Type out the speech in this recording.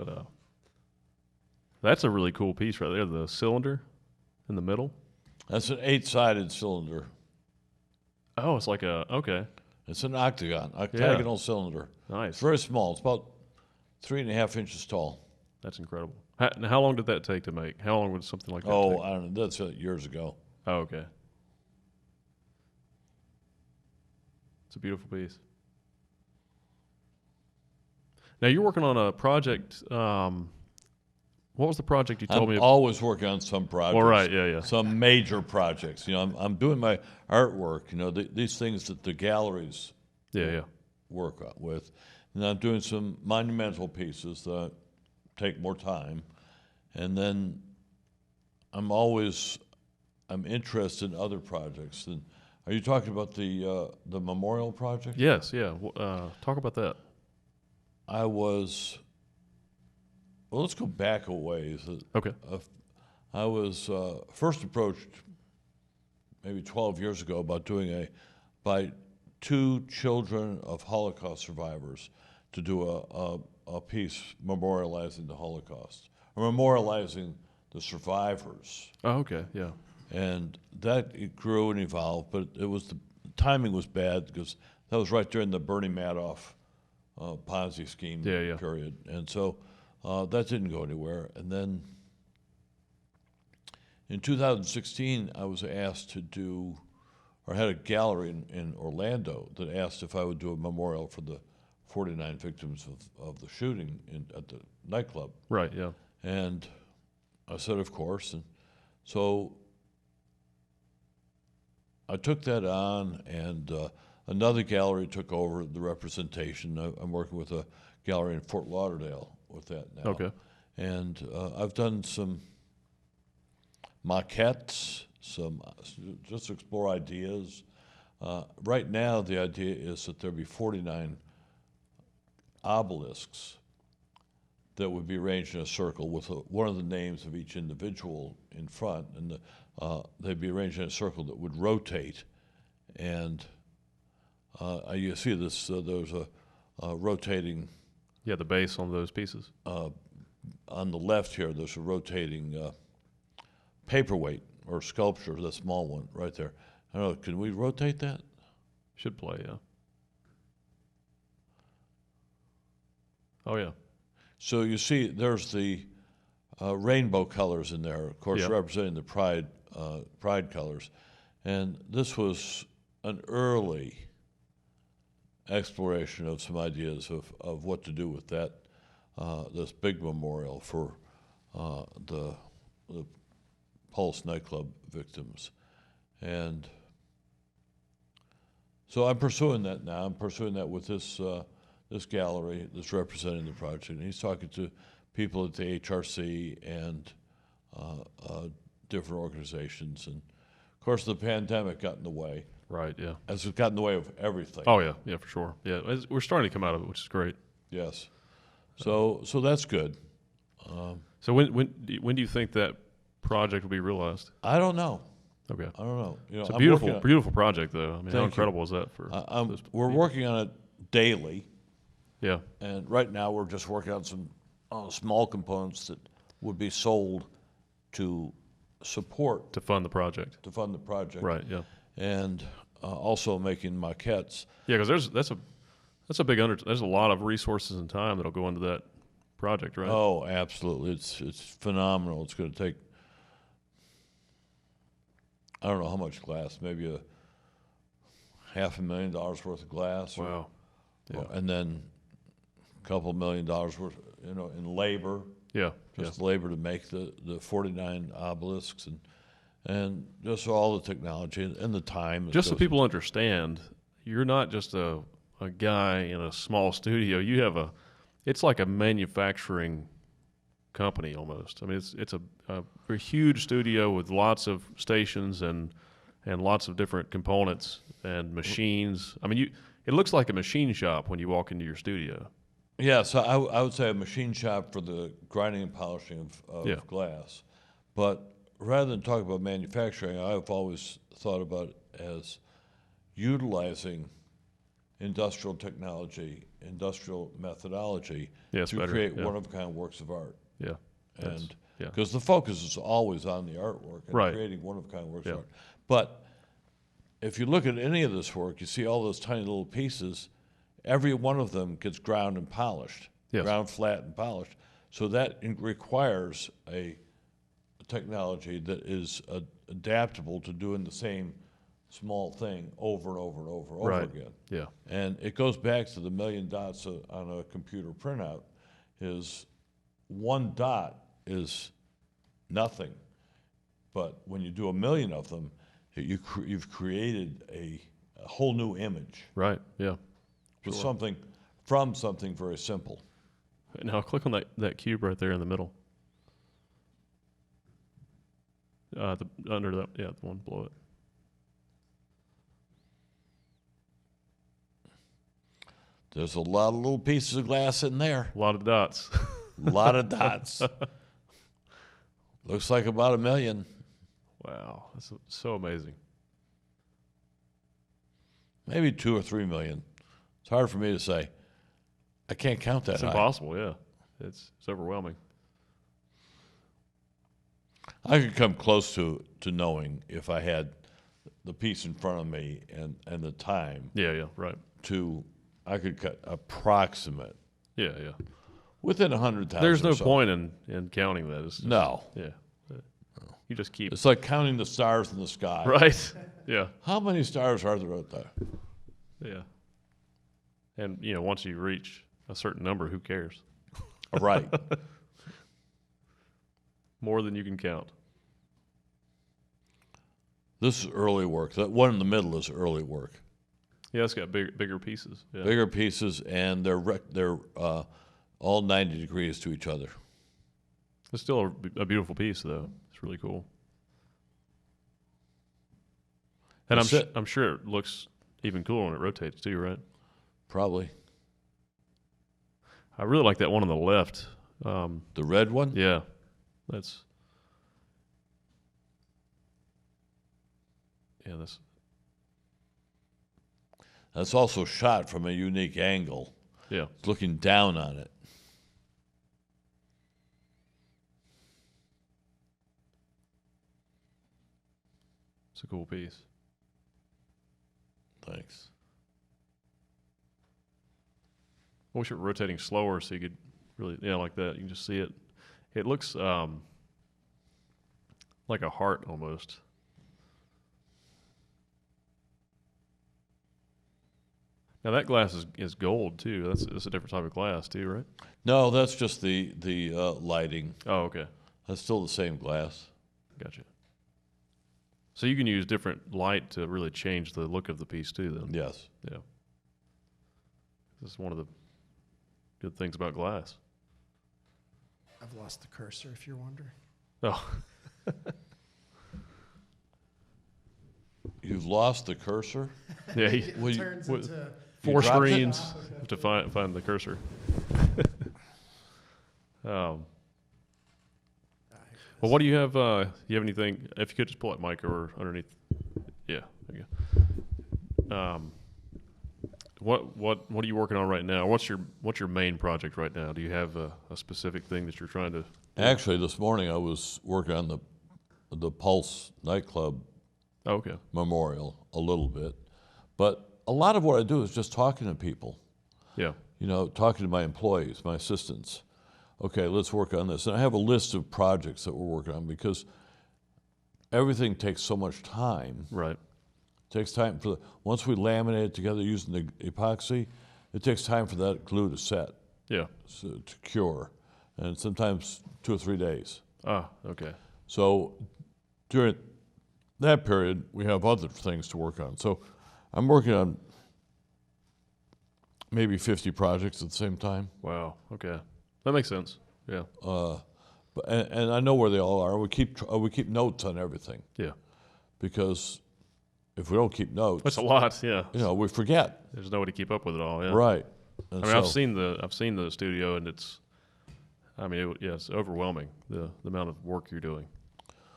But that's a really cool piece right there. The cylinder in the middle. That's an 8-sided cylinder. Oh, it's like a okay. It's an octagonal cylinder. Nice. It's very small. It's about 3.5 inches tall. That's incredible. How long did that take to make? How long would something like that Oh, take? I don't know. That's years ago. Oh, okay. It's a beautiful piece. Now you're working on a project. What was the project you told me I'm about? always working on some projects. Well, right, yeah. Some major projects. You know, I'm doing my artwork. You know, these things that the galleries Yeah. work with, and I'm doing some monumental pieces that take more time, and then I'm interested in other projects. And are you talking about the memorial project? Yes, yeah. Talk about that. Well, let's go back a ways. Okay. I was first approached maybe 12 years ago about by 2 children of Holocaust survivors to do a piece memorializing the Holocaust, or memorializing the survivors. Oh, okay, yeah. And it grew and evolved, but the timing was bad because that was right during the Bernie Madoff Ponzi scheme period. And so that didn't go anywhere. And then in 2016, I was asked had a gallery in Orlando that asked if I would do a memorial for the 49 victims of the shooting at the nightclub. Right, yeah. And I said, of course. And so I took that on, and another gallery took over the representation. I'm working with a gallery in Fort Lauderdale with that now. Okay. And I've done some maquettes, just to explore ideas. Right now, the idea is that there'll be 49 obelisks that would be arranged in a circle with one of the names of each individual in front, and they'd be arranged in a circle that would rotate. And you see this, there's a rotating... Yeah, the base on those pieces. On the left here, there's a rotating paperweight or sculpture, the small one right there. I don't know, can we rotate that? Should play, yeah. Oh, yeah. So you see, there's the rainbow colors in there, of course, representing the pride colors. And this was an early exploration of some ideas of what to do with that, this big memorial for the Pulse nightclub victims. And so I'm pursuing that now. I'm pursuing that with this gallery that's representing the project. And he's talking to people at the HRC and different organizations. And of course, the pandemic got in the way. Right, yeah. As it got in the way of everything. Oh, yeah, for sure. Yeah, we're starting to come out of it, which is great. Yes. So that's good. So when do you think that project will be realized? I don't know. Okay. I don't know. You know, It's a beautiful project, though. I mean, how incredible is that for? We're working on it daily. Yeah. And right now we're just working on some small components that would be sold to support To fund the project. Right. Yeah. And also making maquettes. Yeah, because that's a big there's a lot of resources and time that'll go into that project, right? Oh, absolutely. It's phenomenal. It's going to take, I don't know how much glass, maybe $500,000 worth of glass. Wow. Yeah. And then a couple $1 million worth, in labor. Yeah. Just labor to make the 49 obelisks and just all the technology and the time. Just so people understand, you're not just a guy in a small studio. You have it's like a manufacturing company almost. I mean, it's a huge studio with lots of stations and lots of different components and machines. I mean, it looks like a machine shop when you walk into your studio. Yeah, so I would say a machine shop for the grinding and polishing of glass. But rather than talk about manufacturing, I've always thought about it as utilizing industrial technology industrial methodology Yeah, it's to better, create yeah. one-of-a-kind works of art. Yeah. That's- And yeah. because the focus is always on the artwork and Right. creating one-of-a-kind works Yeah. of art. But if you look at any of this work, you see all those tiny little pieces. Every one of them gets ground and polished, Yes. ground flat and polished. So that requires a technology that is adaptable to doing the same small thing over and over and over and over Right. again. Yeah. And it goes back to the million dots on a computer printout. Is one dot is nothing, but when you do a million of them, you've created a whole new image Right. Yeah. with Sure. something from something very simple. Now click on that cube right there in the middle. Under that, yeah, the one below it. There's a lot of little pieces of glass in there. A lot of dots. A lot of dots. Looks like about 1 million. Wow, that's so amazing. Maybe 2 or 3 million. It's hard for me to say. I can't count that It's high. impossible. Yeah, it's overwhelming. I could come close to knowing if I had the piece in front of me and the time Yeah. Yeah. Right. I could cut approximate Yeah. Yeah. within 100,000. There's no or so. point in counting that. It's just, No. Yeah. You just keep. It's like counting the stars in the sky. Right. Yeah. How many stars are there out there? Yeah. And once you reach a certain number, who cares? Right. More than you can count. This is early work. That one in the middle is early work. Yeah, it's got bigger pieces. Yeah. Bigger pieces, and they're all 90 degrees to each other. It's still a beautiful piece, though. It's really cool. And I'm sure it looks even cooler when it rotates too, right? Probably. I really like that one on the left. The red one? Yeah, That's also shot from a unique angle. yeah. It's looking down on it. It's a cool piece. Thanks. I wish it were rotating slower so you could really, like that. You can just see it. It looks like a heart almost. Now that glass is gold too. That's a different type of glass too, right? No, that's just the lighting. Oh, okay. That's still the same glass. Gotcha. So you can use different light to really change the look of the piece too, then. Yes. Yeah. This is one of the good things about glass. I've lost the cursor, if you're wondering. Oh, You've lost the cursor? yeah. It Well, turns you- into... Four dropped it? screens to find the cursor. Well, what do you have? You have anything? If you could just pull that mic over underneath. Yeah. There you go. What are you working on right now? What's your main project right now? Do you have a specific thing that you're trying to? Actually, this morning I was working on the Pulse nightclub Oh, okay. memorial a little bit, but a lot of what I do is just talking to people. Yeah. Talking to my employees, my assistants. Okay, let's work on this. And I have a list of projects that we're working on because everything takes so much time. Right. It takes time once we laminate it together using the epoxy, it takes time for that glue to set, Yeah. to cure, and sometimes 2 or 3 days. Ah. Okay. So during that period, we have other things to work on. So I'm working on maybe 50 projects at the same time. Wow. Okay. That makes sense. Yeah. And I know where they all are. We keep notes on everything Yeah. because if we don't keep notes, That's a lot. Yeah. we forget. There's no way to keep up with it all. Yeah. Right. I And mean, I've so- seen the studio, and it's overwhelming the amount of work you're doing.